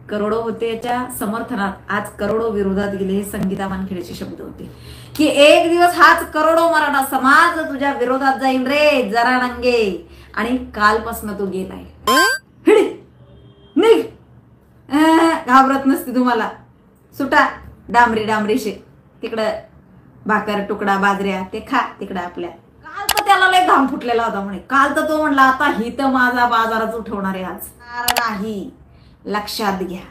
करोडो होते याच्या समर्थनात, आज करोडो विरोधात गेले. हे संगीता वानखेडेचे शब्द होते की एक दिवस हाच करोडो मराठा समाज तुझ्या विरोधात जाईल रे जरा नंगे. आणि कालपासून तो गेलाय. निघ, घाबरत नसते तुम्हाला. सुटा डांबरी डांबरीशे तिकडं भाकर तुकडा बाजऱ्या ते खा तिकडं आपल्या. काल तर त्याला लय घाम फुटलेला होता म्हणे. काल तर तो म्हणला आता ही तर माझा बाजारच उठवणार आहे आज. नाही, लक्षात घ्या,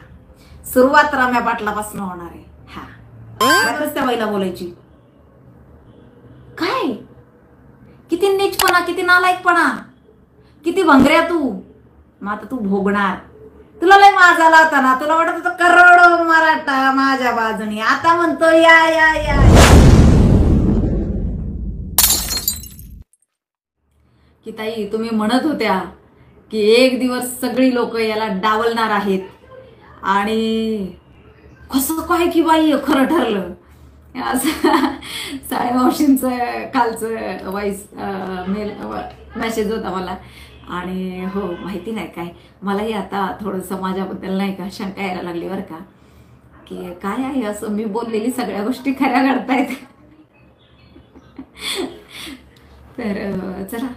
सुरुवात रम्या पाटलापासून होणार आहे. हा त्या बाईला बोलायची काय, किती नीचपणा, किती नालायकपणा, किती भंगऱ्या तू. मग आता तू भोगणार. तुला लय माज आला होता ना, तुला वाटत होतं करोडो मराठा माझ्या बाजूनी. आता म्हणतो या या या. की ताई तुम्ही म्हणत होत्या की एक दिवस सगळी लोक याला डावलणार आहेत आणि कसं काय की बाई खरं ठरलं. असं साडेमावशींचं कालचं मेसेज होता मला. आणि हो माहिती नाही काय, मलाही आता थोडं समाजाबद्दल नाही का शंका यायला लागली बरं का, की काय आहे असं मी बोललेली सगळ्या गोष्टी खऱ्या घडतायत. तर चला,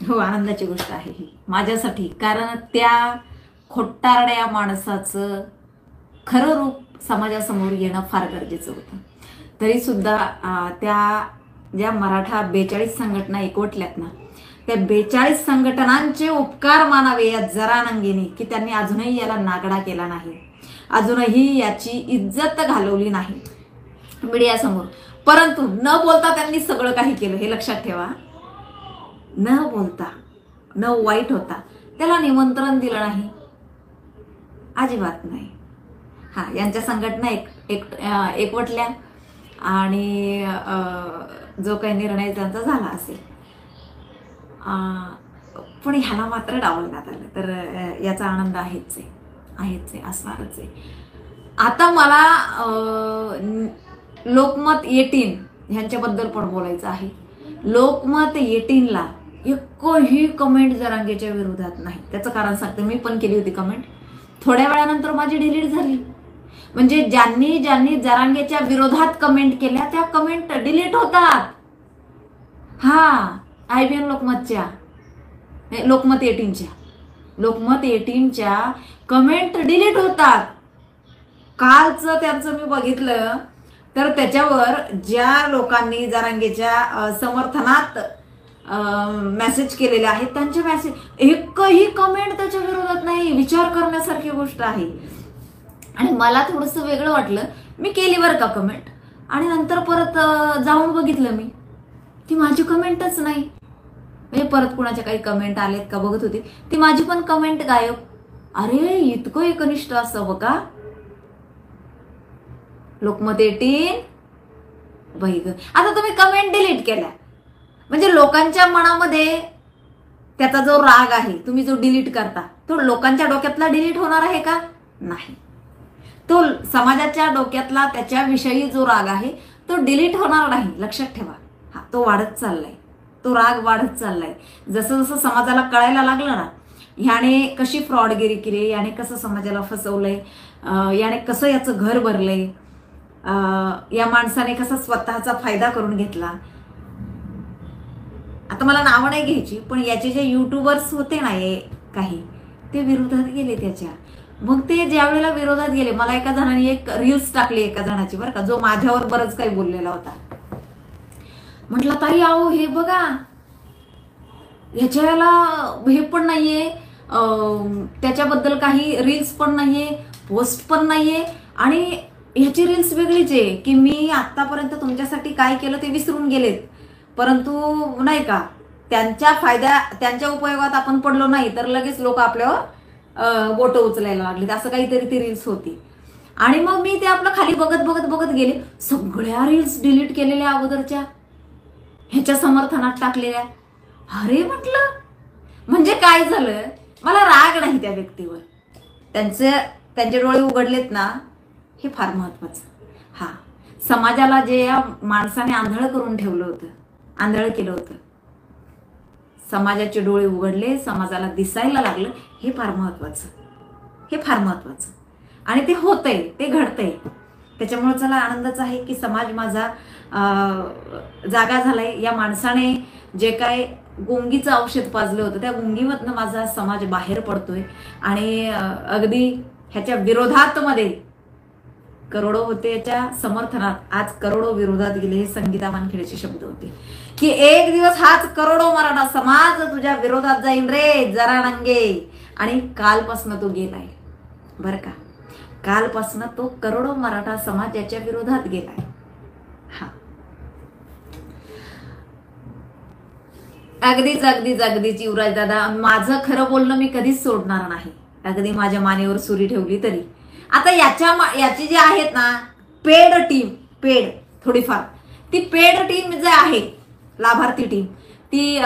हो आनंदाची गोष्ट आहे ही माझ्यासाठी, कारण त्या खोटारड्या माणसाचं खरं रूप समाजासमोर येणं फार गरजेचं होतं. तरी सुद्धा त्या ज्या मराठा 42 संघटना एकवटल्यात ना, त्या 42 संघटनांचे उपकार मानावे या जरा नंगेने की त्यांनी अजूनही याला नागडा केला नाही, अजूनही याची इज्जत घालवली नाही मीडियासमोर. परंतु न बोलता त्यांनी सगळं काही केलं, हे लक्षात ठेवा. न बोलता, न वाईट होता त्याला निमंत्रण दिलं नाही, अजिबात नाही. हा, यांच्या संघटना एकवटल्या आणि जो काही निर्णय त्यांचा झाला असेल, पण ह्याला मात्र डावलण्यात आलं. तर याचा आनंद आहेच आहे, असणारच आहे. आता मला लोकमत 18 ह्यांच्याबद्दल पण बोलायचं आहे. लोकमत 18ला एकही कमेंट जरांगेच्या विरोधात नाही. त्याचं कारण सांगते, मी पण केली होती कमेंट, थोड्या वेळानंतर माझी डिलीट झाली. म्हणजे ज्यांनी ज्यांनी जरांगेच्या विरोधात कमेंट केल्या त्या कमेंट डिलीट होतात. हा, IBN लोकमतच्या, लोकमत 18च्या कमेंट डिलीट होतात. कालचं त्यांचं मी बघितलं तर त्याच्यावर ज्या लोकांनी जरांगेच्या समर्थनात मेसेज केलेले आहेत त्यांचे मेसेज एकही कमेंट त्याच्या विरोधात नाही. विचार करण्यासारखी गोष्ट आहे. आणि मला थोडंसं वेगळं वाटलं, मी केली बरं का कमेंट, आणि नंतर परत जाऊन बघितलं मी, ती माझी कमेंटच नाही. म्हणजे परत कुणाच्या काही कमेंट आलेत का बघत होती, ती माझी पण कमेंट गायब. अरे इतकं एकनिष्ठ असावं का लोकमत 18 बाई ग. आता तुम्ही कमेंट डिलीट केल्या म्हणजे लोकांच्या मनामध्ये त्याचा जो राग आहे, तुम्ही जो डिलीट करता तो लोकांच्या डोक्यातला डिलीट होणार आहे का? नाही. तो समाजाच्या डोक्यातला त्याच्याविषयी जो राग आहे तो डिलीट होणार नाही, लक्षात ठेवा. हा, तो वाढत चाललाय, तो राग वाढत चाललाय. जसं जसं समाजाला कळायला लागलं ना, ह्याने कशी फ्रॉडगिरी केली, याने कसं समाजाला फसवलंय, याने कसं याचं घर भरलंय, या माणसाने कसा स्वतःचा फायदा करून घेतला. आता मला नावं नाही घ्यायची, पण याचे जे युट्यूबर्स होते ना काही, ते विरोधात गेले त्याच्या. मग ते ज्या वेळेला विरोधात गेले, मला एका जणाने एक रील्स टाकली एका जणाची बरं का, जो माझ्यावर बरंच काही बोललेला होता. म्हटलं ताई आहो हे बघा, ह्याच्याला हे पण नाहीये, त्याच्याबद्दल काही रील्स पण नाहीये, पोस्ट पण नाहीये, आणि ह्याची रील्स वेगळीच आहे की मी आतापर्यंत तुमच्यासाठी काय केलं ते विसरून गेलेत, परंतु नाही का त्यांच्या उपयोगात आपण पडलो नाही तर लगेच लोक आपल्यावर बोट उचलायला लागले, असं काहीतरी ती रील्स होती. आणि मग मी ते आपलं खाली बघत बघत बघत गेले, सगळ्या रील्स डिलीट केलेल्या अगोदरच्या, ह्याच्या समर्थनात टाकलेल्या. अरे म्हटलं, म्हणजे काय झालं, मला राग नाही त्या व्यक्तीवर, त्यांचे डोळे उघडलेत ना, हे फार महत्वाचं. हा, समाजाला जे या माणसाने आंधळ करून ठेवलं होतं, आंधळ केलं होतं, समाजाचे डोळे उघडले, समाजाला दिसायला लागलं, हे फार महत्वाचं, हे फार महत्वाचं. आणि ते होतंय, ते घडतंय. त्याच्यामुळे चला आनंदच आहे की समाज माझा जागा झालाय. या माणसाने जे काय गुंगीचं औषध पाजलं होतं त्या गुंगीमधनं माझा समाज बाहेर पडतोय. आणि अगदी ह्याच्या विरोधात मध्ये करोडो होते, याच्या समर्थनात आज करोडो विरोधात गेले. हे संगीता वानखेडेचे शब्द होते की एक दिवस हाच करोडो मराठा समाज तुझ्या विरोधात जाईल रे जरा नंगे. आणि कालपासनं तो गेलाय बरं का, कालपासनं तो करोडो मराठा समाज याच्या विरोधात गेलाय. हा अगदीच अगदीच अगदीच युवराज दादा, माझं खरं बोलणं मी कधीच सोडणार नाही. अगदी माझ्या मानेवर सुरी ठेवली तरी. आता याची जी आहेत ना पेड टीम, पेड थोडीफार ती पेड टीम जे आहे लाभार्थी टीम, ती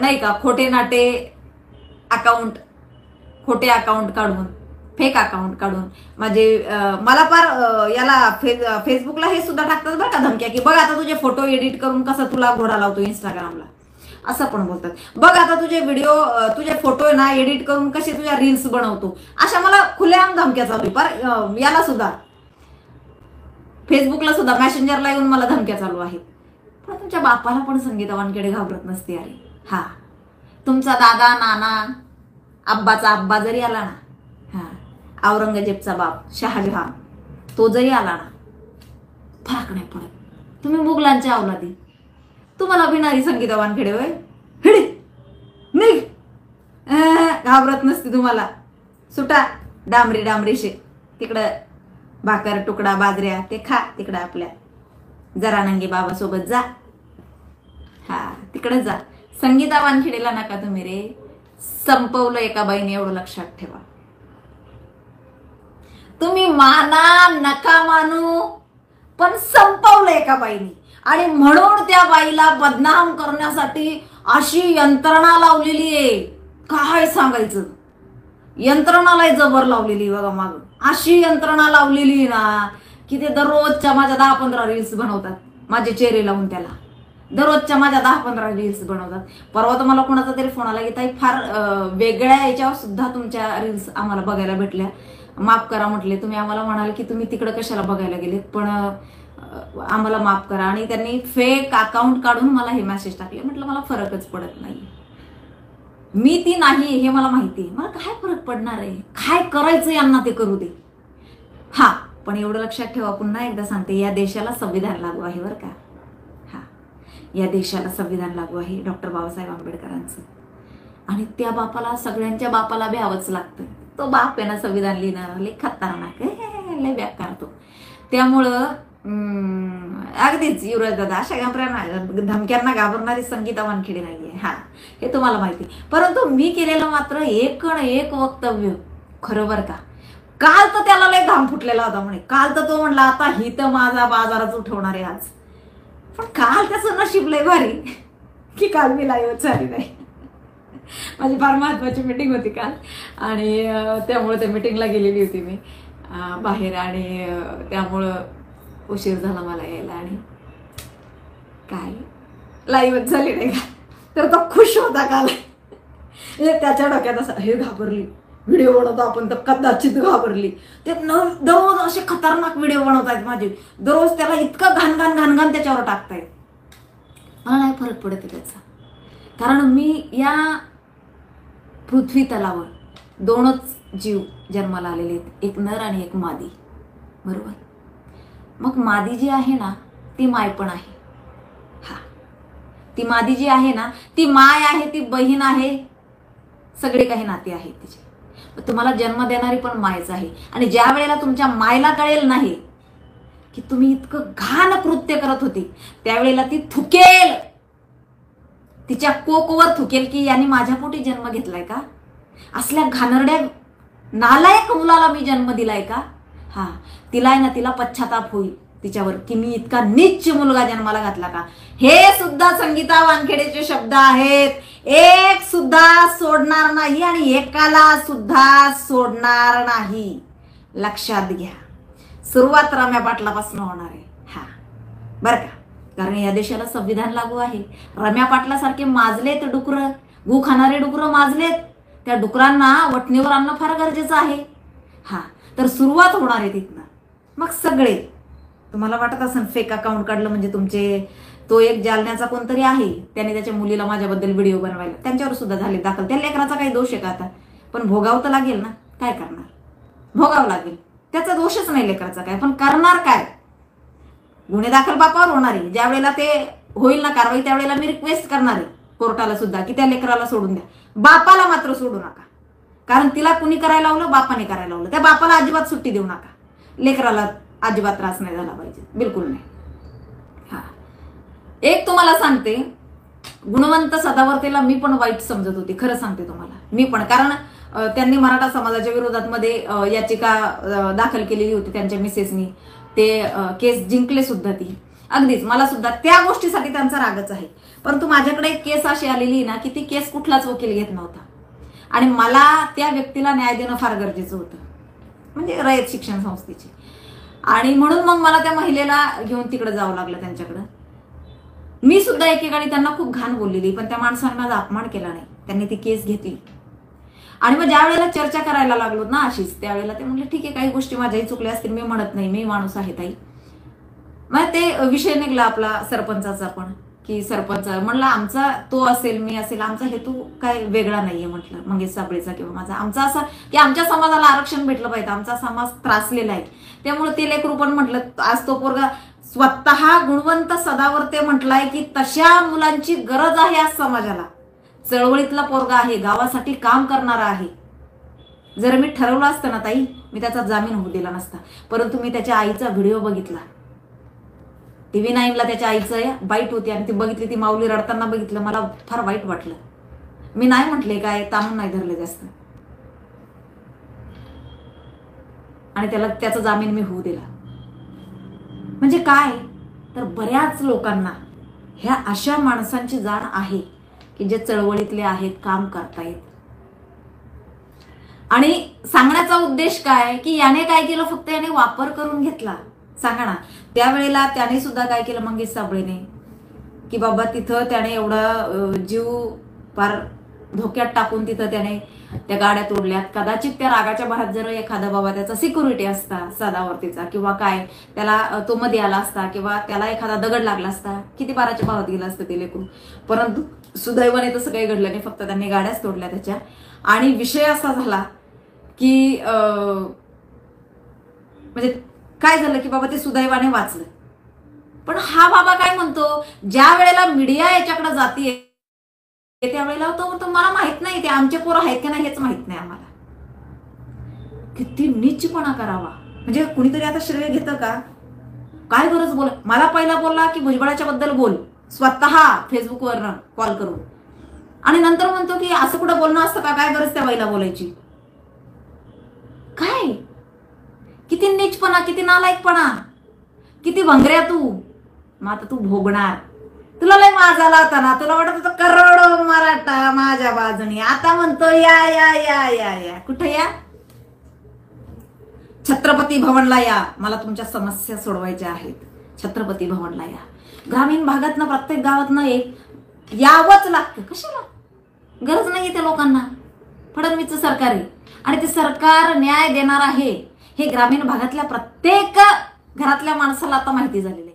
नाही का खोटे नाटे अकाउंट, खोटे अकाउंट काढून, फेक अकाउंट काढून माझे मला फार याला फेसबुकला हे सुद्धा टाकतात बरं का धमक्या की बघ आता तुझे फोटो एडिट करून कसा तुला घोडा लावतो इंस्टाग्रामला, असं पण बोलतात. बघ आता तुझे व्हिडिओ, तुझे फोटो ना एडिट करून कसे तुझ्या रील्स बनवतो, अशा मला खुलेआम धमक्या चालू आहे. याला सुद्धा फेसबुकला सुद्धा मेसेंजरला येऊन मला धमक्या चालू आहेत. पण तुमच्या बापाला पण संगीता वानखेडे घाबरत नसते अरे. हा तुमचा दादा, नाना, अब्बाचा अब्बा जरी आला ना, हा औरंगजेबचा बाप शहाजहान तो जरी आला ना, फरक नाही पडत. तुम्ही मुघलांच्या अवलादी, तुम्हाला भिणारी संगीता वानखेडे होय, हिडी निघ, घाबरत नसते तुम्हाला. सुटा डांबरी डांबरीशे तिकडं भाकर तुकडा बाजऱ्या ते खा तिकडं आपल्या जरा नंगे बाबा सोबत जा. हा तिकडे जा. संगीता वानखेडेला नका तुम्ही रे. संपवलं एका बाईने, एवढं लक्षात ठेवा. तुम्ही माना नका मानू, पण संपवलं एका बाईने. आणि म्हणून त्या बाईला बदनाम करण्यासाठी अशी यंत्रणा लावलेली आहे, काय सांगायचं. यंत्रणाला जबर लावलेली बघा माग. अशी यंत्रणा लावलेली ना की ते दररोजच्या माझ्या 10-15 रील्स बनवतात माझे चेहरे लावून. त्याला दररोजच्या माझ्या 10-15 रील्स बनवतात. परवा तर मला कोणाचा तरी फोन आला की ताई फार वेगळ्या याच्यावर सुद्धा तुमच्या रील्स आम्हाला बघायला भेटल्या, माफ करा म्हटले. तुम्ही आम्हाला म्हणाल की तुम्ही तिकडे कशाला बघायला गेलेत, पण आम्हाला माफ करा. आणि त्यांनी फेक अकाउंट काढून मला हे मेसेज टाकले. म्हटलं मला फरकच पडत नाही, मी ती नाही हे मला माहिती आहे. मला काय फरक पडणार आहे, काय करायचं यांना ते करू दे. हा पण एवढं लक्षात ठेवा, पुन्हा एकदा सांगते, या देशाला संविधान लागू आहे बरं का. हा या देशाला संविधान लागू आहे डॉक्टर बाबासाहेब आंबेडकरांचं. आणि त्या बापाला, सगळ्यांच्या बापाला भ्यावंच लागतं. तो बाप आहे ना संविधान लिहिणारा, लय खतरनाक आहे, लय व्याख्या करतो. त्यामुळं अगदीच युवराज दादा अशा धमक्यांना घाबरणारी संगीता वानखेडे नाहीये. हा हे तुम्हाला माहिती. परंतु मी केलेलं मात्र एक वक्तव्य खरं बरं का. काल तर त्याला लय घाम फुटलेला होता म्हणे. काल तर तो म्हणला आता ही तर माझा बाजारच उठवणार आहे आज. पण काल त्याचं नशीब लय भारी की काल मी लाईव्हच झाली नाही. माझी फार महत्वाची मीटिंग होती काल आणि त्यामुळे त्या मीटिंगला गेलेली होती मी बाहेर. आणि त्यामुळं उशीर झाला मला यायला. आणि काय लाईव्हच झाली नाही का. तर तो खुश होता काल. त्याच्या डोक्यात असं हे घाबरली, व्हिडिओ बनवतो आपण तर कदाचित घाबरली. ते दररोज असे खतरनाक व्हिडिओ बनवतायत माझे. दररोज त्याला इतकं घाण त्याच्यावर टाकतायत. मला नाही फरक पडत त्याचा, कारण मी या पृथ्वी तलावर 2च जीव जन्माला आलेले आहेत, एक नर आणि एक मादी. बरोबर. मग मादी जी आहे ना ती माय पण आहे. हा ती मादी जी आहे ना ती माय आहे, ती बहीण आहे, सगळे काही नाते आहेत तिचे. तुम्हाला जन्म देणारी पण मायच आहे. आणि ज्या वेळेला तुमच्या मायला कळेल नाही की तुम्ही इतकं घाण कृत्य करत होते, त्यावेळेला ती थुकेल, तिच्या कोकवर थुकेल की यांनी माझ्या पोटी जन्म घेतलाय का, असल्या घाणरड्या नालायक मुलाला मी जन्म दिलाय का. हा तिला आहे ना, तिला पश्चाताप होईल तिच्यावर की मी इतका नीच मुलगा जन्माला घातला का. हे सुद्धा संगीता वानखेडेचे शब्द आहेत. एक सुद्धा सोडणार नाही आणि एकाला सुद्धा सोडणार नाही. लक्षात घ्या. सुरुवात रम्या पाटलापासून होणार आहे. हा बरं का. कारण या देशाला संविधान लागू आहे. रम्या पाटलासारखे माजलेत डुकरं, गू खाणारे डुकरं माजलेत. त्या डुकरांना वटणीवर आणणं फार गरजेचं आहे. हा तर सुरुवात होणार आहे तिथनं. मग सगळे तुम्हाला वाटत असेल फेक अकाउंट काढलं म्हणजे तुमचे, तो एक जालन्याचा कोणतरी आहे त्याने त्याच्या मुलीला माझ्याबद्दल व्हिडिओ बनवायला, त्यांच्यावर सुद्धा झाले दाखल. त्या लेकराचा काही दोष आहे का आता? पण भोगावं तर लागेल ना, काय करणार, भोगावं लागेल. त्याचा दोषच नाही लेकराचा काय, पण करणार काय? गुन्हे दाखल बापावर होणार आहे. ज्या वेळेला ते होईल ना कारवाई त्यावेळेला मी रिक्वेस्ट करणार आहे कोर्टाला सुद्धा की त्या लेकराला सोडून द्या, बापाला मात्र सोडू नका. कारण तिला कुणी करायला लावलं, बापाने करायला लावलं. त्या बापाला अजिबात सुट्टी देऊ नका, लेकराला अजिबात त्रास नाही झाला पाहिजे, बिलकुल नाही. हा, एक तुम्हाला सांगते, गुणवंत सदावर्तेला मी पण वाईट समजत होती, खरं सांगते तुम्हाला मी पण. कारण त्यांनी मराठा समाजाच्या विरोधात मध्ये याचिका दाखल केलेली होती त्यांच्या मिसेसनी. ते केस जिंकले सुद्धा ती. अगदीच मला सुद्धा त्या गोष्टीसाठी त्यांचा रागच आहे. परंतु माझ्याकडे एक केस अशी आलेली ना की ती केस कुठलाच वकील घेत नव्हता आणि मला त्या व्यक्तीला न्याय देणं फार गरजेचं होतं, म्हणजे रयत शिक्षण संस्थेची. आणि म्हणून मग मला त्या महिलेला घेऊन तिकडे जावं लागलं त्यांच्याकडं. मी सुद्धा एकेकाळी त्यांना खूप घाण बोललेली, पण त्या माणसाने माझा अपमान केला नाही, त्यांनी ती केस घेतली. आणि मग ज्या वेळेला चर्चा करायला लागलो ना अशीच, त्यावेळेला ते म्हणले ठीक आहे, काही गोष्टी माझ्याही चुकल्या असतील, मी म्हणत नाही, मी माणूस आहे ताई. मग ते विषय निघला आपला सरपंचाचा पण, की सरपंच म्हणला आमचा तो असेल मी असेल, आमचा हेतू काय वेगळा नाहीये म्हटलं, मंगेश साबळेचा किंवा माझा. आमचा असा की आमच्या समाजाला आरक्षण भेटलं पाहिजे, आमचा समाज त्रासलेला आहे. त्यामुळे ते लेकरू पण म्हटलं, आज तो पोरगा स्वतः गुणवंत सदावर्ते म्हटलाय की तशा मुलांची गरज आहे आज समाजाला. चळवळीतला पोरगा आहे, गावासाठी काम करणारा आहे. जर मी ठरवलं असतं ना ताई, मी त्याचा जामीन होऊ दिला नसता. परंतु मी त्याच्या आईचा व्हिडिओ बघितला, TV9ला त्याच्या आईचं बाईट होती आणि ती बघितली, ती माऊली रडताना बघितलं, मला फार वाईट वाटलं. मी नाही म्हटले काय, ताणून नाही धरले जास्त, आणि त्याला त्याचा जामीन मी होऊ दिला. म्हणजे काय तर बऱ्याच लोकांना ह्या अशा माणसांची जाण आहे की जे चळवळीतले आहेत, काम करतायत. आणि सांगण्याचा उद्देश काय की याने काय केलं, फक्त याने वापर करून घेतला. सांगा ना, त्यावेळेला त्याने सुद्धा काय केलं मंगेश साबळेने, की बाबा तिथं त्याने एवढा जीव फार धोक्यात टाकून तिथं त्याने त्या गाड्या तोडल्यात. कदाचित त्या रागाच्या भरात जर एखादा बाबा त्याचा सिक्युरिटी असता सदावर्तीचा किंवा काय, त्याला तो मध्ये आला असता किंवा त्याला एखादा दगड लागला असता, किती बाराच्या भावात गेला असतं ते लेकरू. परंतु सुदैवाने तसं काही घडलं नाही, फक्त त्यांनी गाड्याच तोडल्या त्याच्या. आणि विषय असा झाला की म्हणजे काय झालं की बाबा ते सुदैवाने वाचलं. पण हा बाबा काय म्हणतो, ज्या वेळेला मीडिया याच्याकडे जाते त्यावेळेला तो म्हणतो मला माहित नाही ते आमचे पोरं आहेत की नाही हेच माहित नाही आम्हाला. किती नीचपणा करावा. म्हणजे कुणीतरी आता श्रेय घेतं का? काय गरज बोल. मला पहिला बोलला की भुजबळाच्या बद्दल बोल, स्वतः फेसबुकवर कॉल करून, आणि नंतर म्हणतो की असं कुठं बोलणं असतं का, काय गरज त्या बाईला बोलायची. काय किती नीचपणा, किती नालायकपणा, किती भंगऱ्या तू. मग आता तू भोगणार. तुला लय माज आला होता ना, तुला वाटत होतं करोडो मराठा माझ्या बाजूनी. आता म्हणतो या या या या या कुठे या, छत्रपती भवनला या, मला तुमच्या समस्या सोडवायच्या आहेत. छत्रपती भवनला या. ग्रामीण भागातनं प्रत्येक गावातनं एक यावंच लागतं. कशाला, गरज नाही त्या लोकांना. फडणवीसचं सरकार आहे आणि ते सरकार न्याय देणार आहे हे ग्रामीण भागातल्या प्रत्येक घरातल्या माणसाला आता माहिती झालेलं आहे.